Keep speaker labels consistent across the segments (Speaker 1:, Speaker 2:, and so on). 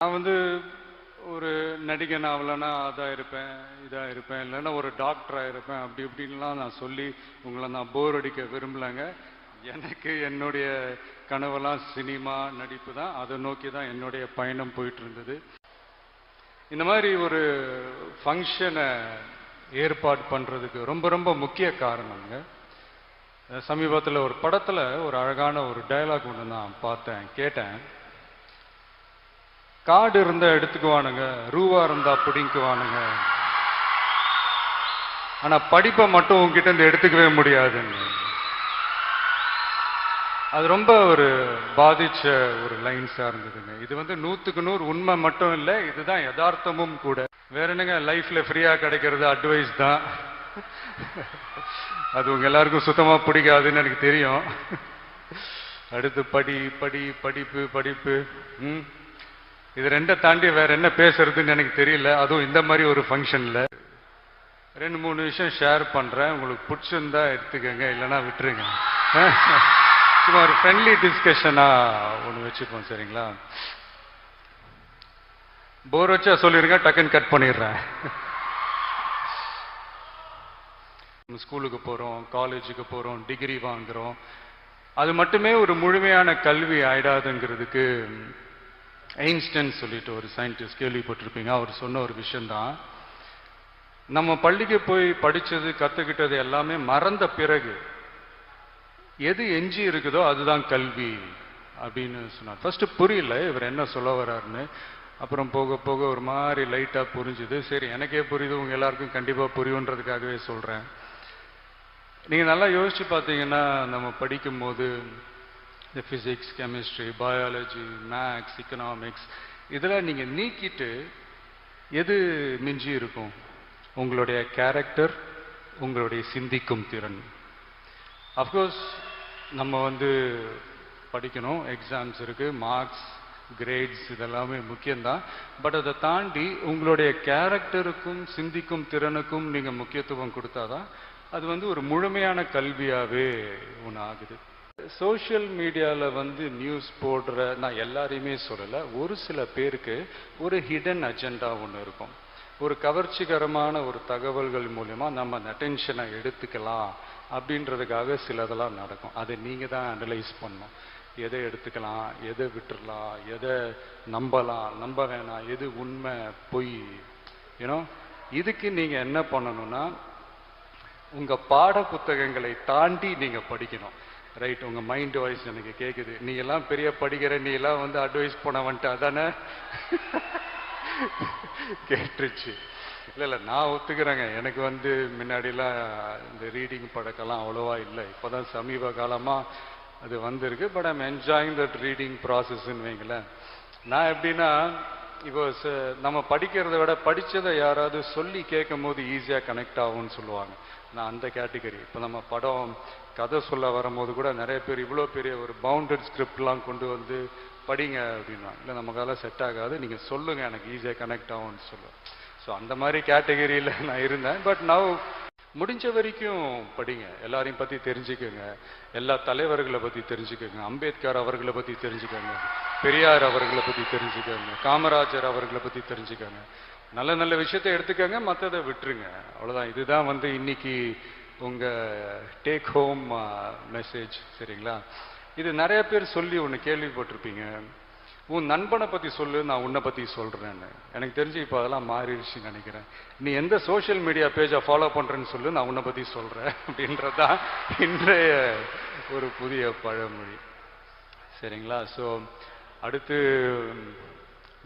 Speaker 1: நான் வந்து ஒரு நடிகன் ஆகலைன்னா அதாக இருப்பேன், இதாக இருப்பேன், இல்லைன்னா ஒரு டாக்டராக இருப்பேன், அப்படி இப்படின்லாம் நான் சொல்லி உங்களை நான் போர் அடிக்க விரும்பலைங்க. எனக்கு என்னுடைய கனவெல்லாம் சினிமா நடிப்பு தான். அதை நோக்கி தான் என்னுடைய பயணம் போயிட்டு இருந்தது. இந்த மாதிரி ஒரு ஃபங்க்ஷனை ஏற்பாடு பண்ணுறதுக்கு ரொம்ப ரொம்ப முக்கிய காரணங்க. சமீபத்தில் ஒரு படத்தில் ஒரு அழகான ஒரு டயலாக் ஒன்று நான் பார்த்தேன், கேட்டேன். காடு இருந்தா எடுத்துக்குவானுங்க, ரூவா இருந்தா பிடிக்குவானுங்க, ஆனா படிப்பை மட்டும் உங்ககிட்ட இருந்து எடுத்துக்கவே முடியாதுங்க. அது ரொம்ப ஒரு பாதிச்ச ஒரு லைன்ஸா இருந்ததுங்க. இது வந்து 100க்கு 100 உண்மை மட்டும் இல்லை, இதுதான் யதார்த்தமும் கூட. வேற என்னங்க, லைஃப்ல ஃப்ரீயா கிடைக்கிறது அட்வைஸ் தான். அது உங்க எல்லாருக்கும் சுத்தமா பிடிக்காதுன்னு எனக்கு தெரியும். அடுத்து படிப்பு படிப்பு இது ரெண்டை தாண்டி வேற என்ன பேசுறதுன்னு எனக்கு தெரியல. அதுவும் இந்த மாதிரி ஒரு ஃபங்க்ஷன்ல 2-3 விஷயம் ஷேர் பண்றேன். உங்களுக்கு பிடிச்சிருந்தா எடுத்துக்கங்க, இல்லைன்னா விட்டுருங்க. சும்மா ஒரு ஃப்ரெண்ட்லி டிஸ்கஷனா ஒன்று வச்சுப்போம், சரிங்களா? போர் வச்சா சொல்லிருங்க, டக்குன்னு கட் பண்ணிடுறேன். ஸ்கூலுக்கு போறோம், காலேஜுக்கு போறோம், டிகிரி வாங்குறோம். அது மட்டுமே ஒரு முழுமையான கல்வி ஆயிடாதுங்கிறதுக்கு ஐன்ஸ்டைன் சொல்லிட்டு ஒரு சயின்டிஸ்ட், கேள்விப்பட்டிருப்பீங்க. அவர் சொன்ன ஒரு விஷயம்தான், நம்ம பள்ளிக்கு போய் படிச்சது கத்துக்கிட்டது எல்லாமே மறந்த பிறகு எது எஞ்சி இருக்குதோ அதுதான் கல்வி அப்படின்னு சொன்னார். ஃபர்ஸ்ட் புரியல இவர் என்ன சொல்ல வர்றாருன்னு. அப்புறம் போக போக ஒரு மாதிரி லைட்டா புரிஞ்சுது. சரி, எனக்கே புரியுது, உங்க எல்லாருக்கும் கண்டிப்பா புரியுன்றதுக்காகவே சொல்றேன். நீங்க நல்லா யோசிச்சு பார்த்தீங்கன்னா, நம்ம படிக்கும் போது இந்த physics, chemistry, biology, maths, economics இதெல்லாம் நீங்க நீக்கிட்டு எது மிஞ்சி இருக்கும்? உங்களுடைய கேரக்டர், உங்களுடைய சிந்திக்கும் திறன். அஃப்கோர்ஸ் நம்ம வந்து படிக்கணும், எக்ஸாம்ஸ் இருக்கு, மார்க்ஸ், கிரேட்ஸ் இதெல்லாமே முக்கியம்தான். பட் அதை தாண்டி உங்களுடைய கேரக்டருக்கும் சிந்திக்கும் திறனுக்கும் நீங்க முக்கியத்துவம் கொடுத்தாதான் அது வந்து ஒரு முழுமையான கல்வியாவே ஒன்று ஆகுது. சோஷியல் மீடியாவில் வந்து நியூஸ் போடுற, நான் எல்லாரையுமே சொல்லலை, ஒரு சில பேருக்கு ஒரு ஹிடன் அஜெண்டா ஒன்று இருக்கும். ஒரு கவர்ச்சிகரமான ஒரு தகவல்கள் மூலமா நம்ம அட்டென்ஷனை எடுத்துக்கலாம் அப்படின்றதுக்காக சிலதெல்லாம் நடக்கும். அதை நீங்க தான் அனலைஸ் பண்ணணும். எதை எடுத்துக்கலாம், எதை விட்டுறலாம், எதை நம்பலாம், நம்ப வேணாம், எது உண்மை பொய். ஏன்னா இதுக்கு நீங்க என்ன பண்ணணும்னா, உங்க பாட புத்தகங்களை தாண்டி நீங்க படிக்கணும். ரைட், உங்க மைண்ட் வாய்ஸ் எனக்கு கேட்குது. நீ எல்லாம் பெரிய படிக்கிற, நீ எல்லாம் வந்து அட்வைஸ் பண்ண வந்துட்டு அதானே கேட்டுருச்சு. இல்லை, நான் ஒத்துக்கிறேங்க. எனக்கு வந்து முன்னாடிலாம் இந்த ரீடிங் பழக்கெல்லாம் அவ்வளோவா இல்லை. இப்போதான் சமீப காலமாக அது வந்திருக்கு. But I'm enjoying that reading ப்ராசஸ்ன்னு வைங்களேன். நான் எப்படின்னா, இப்போ நம்ம படிக்கிறத விட படித்ததை யாராவது சொல்லி கேட்கும் போது ஈஸியாக கனெக்ட் ஆகும்னு சொல்லுவாங்க. நான் அந்த கேட்டகரி. இப்போ நம்ம படம் கதை சொல்ல வரும்போது கூட நிறைய பேர் இவ்வளோ பெரிய ஒரு பவுண்டட் ஸ்கிரிப்ட்லாம் கொண்டு வந்து படிங்க அப்படின்னா, இல்லை நமக்கால செட் ஆகாது, நீங்கள் சொல்லுங்கள், எனக்கு ஈஸியாக கனெக்ட் ஆகும்னு சொல்லுவேன். ஸோ அந்த மாதிரி கேட்டகரியில் நான் இருந்தேன். பட் நவ் முடிஞ்ச வரைக்கும் படிங்க, எல்லாரையும் பற்றி தெரிஞ்சுக்கோங்க, எல்லா தலைவர்களை பற்றி தெரிஞ்சுக்கோங்க, அம்பேத்கர் அவர்களை பற்றி தெரிஞ்சுக்கோங்க, பெரியார் அவர்களை பற்றி தெரிஞ்சுக்கோங்க, காமராஜர் அவர்களை பற்றி தெரிஞ்சுக்கோங்க. நல்ல நல்ல விஷயத்தை எடுத்துக்கோங்க, மற்றதை விட்டுருங்க. அவ்வளோதான். இதுதான் வந்து இன்னைக்கு உங்கள் டேக் ஹோம் மெசேஜ், சரிங்களா? இது நிறைய பேர் சொல்லி ஒன்று கேள்விப்பட்டிருப்பீங்க, உன் நண்பனை பற்றி சொல்லு, நான் உன்னை பற்றி சொல்கிறேன்னு. எனக்கு தெரிஞ்சு இப்போ அதெல்லாம் மாறிடுச்சுன்னு நினைக்கிறேன். நீ எந்த சோஷியல் மீடியா பேஜை ஃபாலோ பண்ணுறேன்னு சொல்லு, நான் உன்னை பற்றி சொல்கிறேன் அப்படின்றதான் இன்றைய ஒரு புதிய பழமொழி, சரிங்களா? ஸோ அடுத்து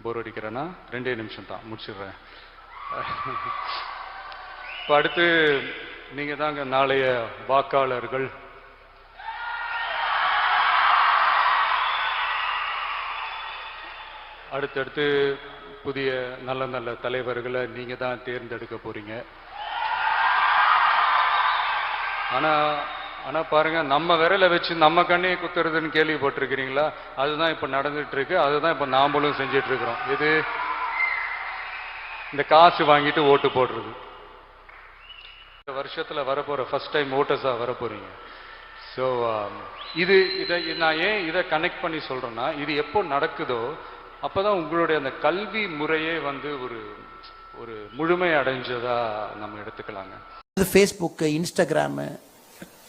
Speaker 1: போர் அடிக்கிறேன்னா 2 நிமிஷம் தான் முடிச்சிடுறேன். இப்போ அடுத்து நீங்கள் தாங்க நாளைய வாக்காளர்கள். அடுத்தடுத்து புதிய நல்ல நல்ல தலைவர்களை நீங்க தான் தேர்ந்தெடுக்க போறீங்க. ஆனா பாருங்க, நம்ம விரலை வச்சு நம்ம கண்ணையை குத்துறதுன்னு கேள்விப்பட்டிருக்கிறீங்களா? அதுதான் இப்ப நடந்துட்டு இருக்கு. அதுதான் இப்ப நாமளும் செஞ்சிட்டு இருக்கிறோம். இது இந்த காசு வாங்கிட்டு ஓட்டு போடுறது. இந்த வருஷத்துல வரப்போற ஃபர்ஸ்ட் டைம் ஓட்டர்ஸா வரப்போறீங்க. ஸோ இதை நான் ஏன் இதை கனெக்ட் பண்ணி சொல்றேன்னா, இது எப்போ நடக்குதோ அப்பதான் உங்களுடைய அந்த கல்வி முறையே வந்து ஒரு ஒரு முழுமை அடைஞ்சதா நம்ம எடுத்துக்கலாங்க.
Speaker 2: Facebook, Instagram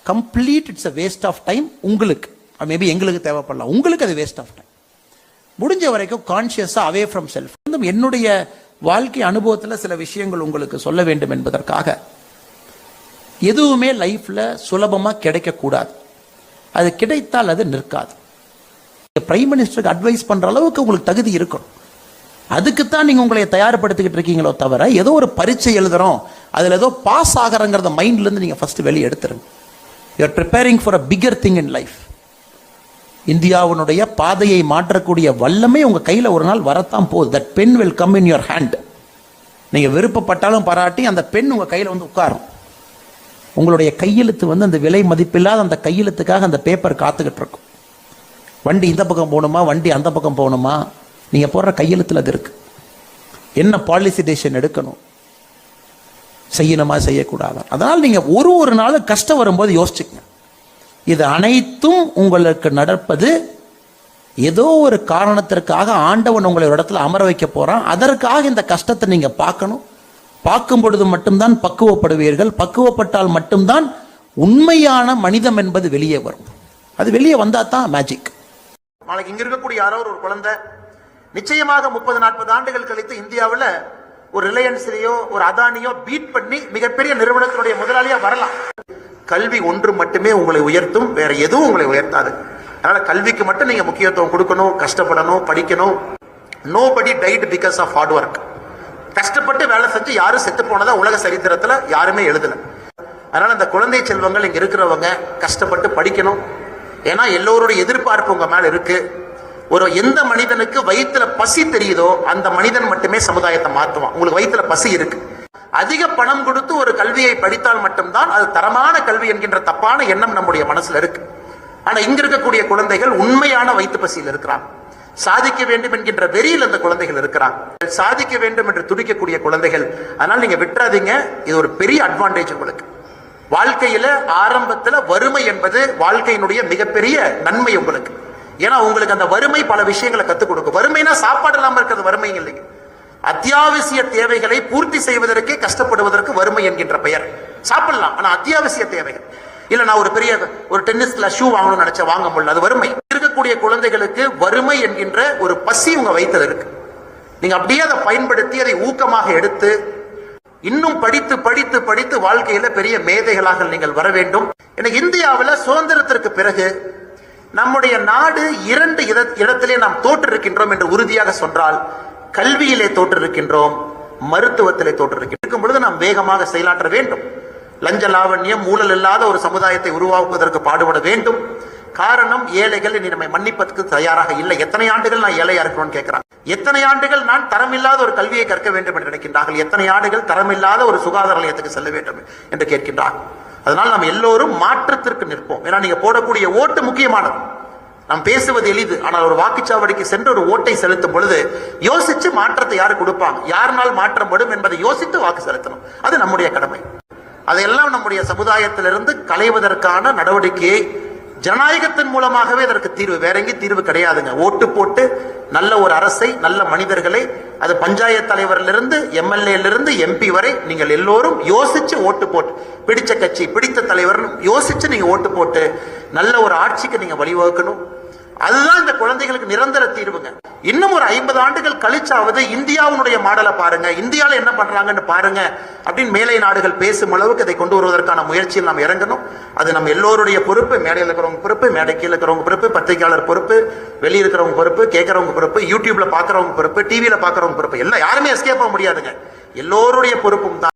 Speaker 2: complete it's a waste of time. உங்களுக்கு மேபி எங்களுக்கு தேவைப்படலாம், உங்களுக்கு அது வேஸ்ட் ஆஃப் டைம். முடிஞ்ச வரைக்கும் கான்சியஸாக அவே ஃப்ரம் செல்ஃப். என்னுடைய வாழ்க்கை அனுபவத்தில் சில விஷயங்கள் உங்களுக்கு சொல்ல வேண்டும் என்பதற்காக, எதுவுமே லைஃப்ல சுலபமாக கிடைக்கக்கூடாது. அது கிடைத்தால் அது நிற்காது. பிரைம் மினிஸ்டருக்கு அட்வைஸ் பண்ற அளவுக்கு உங்களுக்கு தகுதி இருக்கணும். அதுக்குத்தான் நீங்க உங்களை தயார்படுத்திக்கிட்டு இருக்கீங்களோ தவிர, ஏதோ ஒரு பரீட்சை எழுதுறோம் அதுல ஏதோ பாஸ் ஆகிறங்கிறத மைண்ட்ல இருந்து நீங்க ஃபர்ஸ்ட் வெளியே எடுத்துருங்க. You are preparing for a bigger thing in life. இந்தியாவினுடைய பாதையை மாற்றக்கூடிய வல்லமை உங்க கையில ஒரு நாள் வரத்தான் போகுது. That pen will come in your hand. நீங்க விருப்பப்பட்டாலும் பாராட்டி அந்த பென் உங்க கையில வந்து உட்காரும். உங்களுடைய கையெழுத்து வந்து அந்த விலை மதிப்பில்லாத அந்த கையெழுத்துக்காக அந்த பேப்பர் காத்துக்கிட்டு இருக்கும். வண்டி இந்த பக்கம் போகணுமா, வண்டி அந்த பக்கம் போகணுமா, நீங்க போடுற கையெழுத்துல அது இருக்கு. என்ன பாலிசி டெசிஷன் எடுக்கணும், செய்யணுமா செய்யக்கூடாது. அதனால் நீங்க ஒரு நாள் கஷ்டம் வரும்போது யோசிச்சுங்க. இது அனைத்தும் உங்களுக்கு நடப்பது ஏதோ ஒரு காரணத்திற்காக ஆண்டவன் உங்களை ஒரு இடத்துல அமர வைக்க போறான். அதற்காக இந்த கஷ்டத்தை நீங்க பார்க்கணும். பார்க்கும் பொழுது மட்டும்தான் பக்குவப்படுவீர்கள். பக்குவப்பட்டால் மட்டும்தான் உண்மையான மனிதம் என்பது வெளியே வரும். அது வெளியே வந்தா தான் மேஜிக்.
Speaker 3: நாளைக்கு இங்க இருக்கக்கூடிய யாரோ ஒரு குழந்தை நிச்சயமாக 30-40 ஆண்டுகள் கழித்து இந்தியாவில் ஒரு ரிலையன்ஸ்லயோ ஒரு அதானியோ பீட் பண்ணி மிகப்பெரிய நிறுவனத்தினுடைய முதலாளியா வரலாம். கல்வி ஒன்று மட்டுமே உங்களை உயர்த்தும், வேற எதுவும் உங்களை உயர்த்தாது. அதனால கல்விக்கு மட்டும் நீங்க முக்கியத்துவம் கொடுக்கணும், கஷ்டப்படணும், படிக்கணும். Nobody died because of hard work. கஷ்டப்பட்டு வேலை செஞ்சு யாரும் செத்து போனதா உலக சரித்திரத்துல யாருமே எழுதல. அதனால இந்த குழந்தை செல்வங்கள் இங்க இருக்கிறவங்க கஷ்டப்பட்டு படிக்கணும். ஏன்னா எல்லோருடைய எதிர்பார்ப்பு உங்க மேல இருக்கு. ஒரு எந்த மனிதனுக்கு வயிற்றுல பசி தெரியுதோ அந்த மனிதன் மட்டுமே சமுதாயத்தை மாற்றுவான். உங்களுக்கு வயிற்றுல பசி இருக்கு. அதிக பணம் கொடுத்து ஒரு கல்வியை படித்தால் மட்டும்தான் அது தரமான கல்வி என்கின்ற தப்பான எண்ணம் நம்முடைய மனசுல இருக்கு. ஆனா இங்க இருக்கக்கூடிய குழந்தைகள் உண்மையான வயிற்று பசியில் இருக்கிறாங்க. சாதிக்க வேண்டும் என்கின்ற வெறியில் அந்த குழந்தைகள் இருக்கிறாங்க. சாதிக்க வேண்டும் என்று துடிக்கக்கூடிய குழந்தைகள். அதனால நீங்க விட்டுறாதீங்க. இது ஒரு பெரிய அட்வான்டேஜ் உங்களுக்கு. வாழ்க்கையில ஆரம்பத்துல வறுமை என்பது வாழ்க்கையினுடைய மிகப்பெரிய நன்மை உங்களுக்கு. ஏன்னா உங்களுக்கு அந்த வறுமை பல விஷயங்களை கத்துக் கொடுக்கும். வறுமைனா சாப்பாடு இல்லாம இருக்கிறது வறுமை இல்லைங்க. அத்தியாவசிய தேவைகளை பூர்த்தி செய்வதற்கே கஷ்டப்படுவதற்கு வறுமை என்கின்ற பெயர். சாப்பிடலாம், ஆனா அத்தியாவசிய தேவைகள் இல்ல. நான் ஒரு பெரிய ஒரு டென்னிஸ் கிளாஸ் ஷூ வாங்கணும்னு நினைச்சா வாங்க முடியல, அது வறுமை. இருக்கக்கூடிய குழந்தைகளுக்கு வறுமை என்கின்ற ஒரு பசி உங்க வயித்துல இருக்கு. நீங்க அப்படியே அதை பயன்படுத்தி அதை ஊக்கமாக எடுத்து இன்னும் படித்து படித்து படித்து வாழ்க்கையில பெரிய மேதைகளாக நீங்கள் வர வேண்டும். எனக்கு இந்தியாவில் சுதந்திரத்திற்கு பிறகு நம்முடைய நாடு 2 இடத்திலே நாம் தோற்றிருக்கின்றோம் என்று உறுதியாக சொன்னால், கல்வியிலே தோற்றிருக்கின்றோம், மருத்துவத்திலே தோற்றிருக்கின்றோம் பொழுது நாம் வேகமாக செயலாற்ற வேண்டும். லஞ்ச லாவண்யம் ஊழல் இல்லாத ஒரு சமுதாயத்தை உருவாக்குவதற்கு பாடுபட வேண்டும். காரணம், ஏழைகள் இனி நம்மை மன்னிப்பதற்கு தயாராக இல்லை. எத்தனை ஆண்டுகள் நான் ஏழையா இருக்கணும்னு கேட்கிறான். எத்தனை ஆண்டுகள் நான் தரமில்லாத ஒரு கல்வியை கற்க வேண்டும் என்று நினைக்கின்றார்கள். எத்தனை ஆண்டுகள் தரமில்லாத ஒரு சுகாதார நிலையத்துக்கு செல்ல வேண்டும் என்று கேட்கின்றார்கள். அதனால் நாம் எல்லோரும் மாற்றத்திற்கு நிற்போம். ஏன்னா நீங்க போடக்கூடிய ஓட்டு முக்கியமானது. நாம் பேசுவது எளிது, ஆனால் ஒரு வாக்குச்சாவடிக்கு சென்று ஒரு ஓட்டை செலுத்தும் பொழுது யோசிச்சு மாற்றத்தை யாரு கொடுப்பாங்க, யாருனால் மாற்றப்படும் என்பதை யோசித்து வாக்கு செலுத்தணும். அது நம்முடைய கடமை. அதையெல்லாம் நம்முடைய சமுதாயத்திலிருந்து களைவதற்கான நடவடிக்கையை ஜனநாயகத்தின் மூலமாகவே அதற்கு தீர்வு, வேற எங்கேயும் தீர்வு கிடையாதுங்க. ஓட்டு போட்டு நல்ல ஒரு அரசை, நல்ல மனிதர்களை, அது பஞ்சாயத்து தலைவரிலிருந்து எம்எல்ஏலிருந்து எம்பி வரை நீங்கள் எல்லோரும் யோசிச்சு ஓட்டு போட்டு, பிடிச்ச கட்சி பிடித்த தலைவர் யோசிச்சு நீங்க ஓட்டு போட்டு நல்ல ஒரு ஆட்சிக்கு நீங்க வழிவகுக்கணும். அதுதான் இந்த குழந்தைகளுக்கு நிரந்தர தீர்வுங்க. இன்னும் ஒரு 50 ஆண்டுகள் கழிச்சாவது இந்தியாவுடைய மாடலை பாருங்க, இந்தியாவில் என்ன பண்றாங்கன்னு பாருங்க அப்படின்னு மேலை நாடுகள் பேசும் அளவுக்கு அதை கொண்டு வருவதற்கான முயற்சியில் நாம் இறங்கணும். அது நம்ம எல்லோருடைய பொறுப்பு. மேடையில் இருக்கிறவங்க பொறுப்பு, மேடை கீழே இருக்கிறவங்க பொறுப்பு, பத்திரிகையாளர் பொறுப்பு, வெளியே இருக்கிறவங்க பொறுப்பு, கேட்கறவங்க பொறுப்பு, யூடியூப்ல பாக்குறவங்க பொறுப்பு, டிவியில பாக்குறவங்க பொறுப்பு. எல்லாம் யாருமே எஸ்கேப் ஆக முடியாதுங்க. எல்லோருடைய பொறுப்பும் தான்.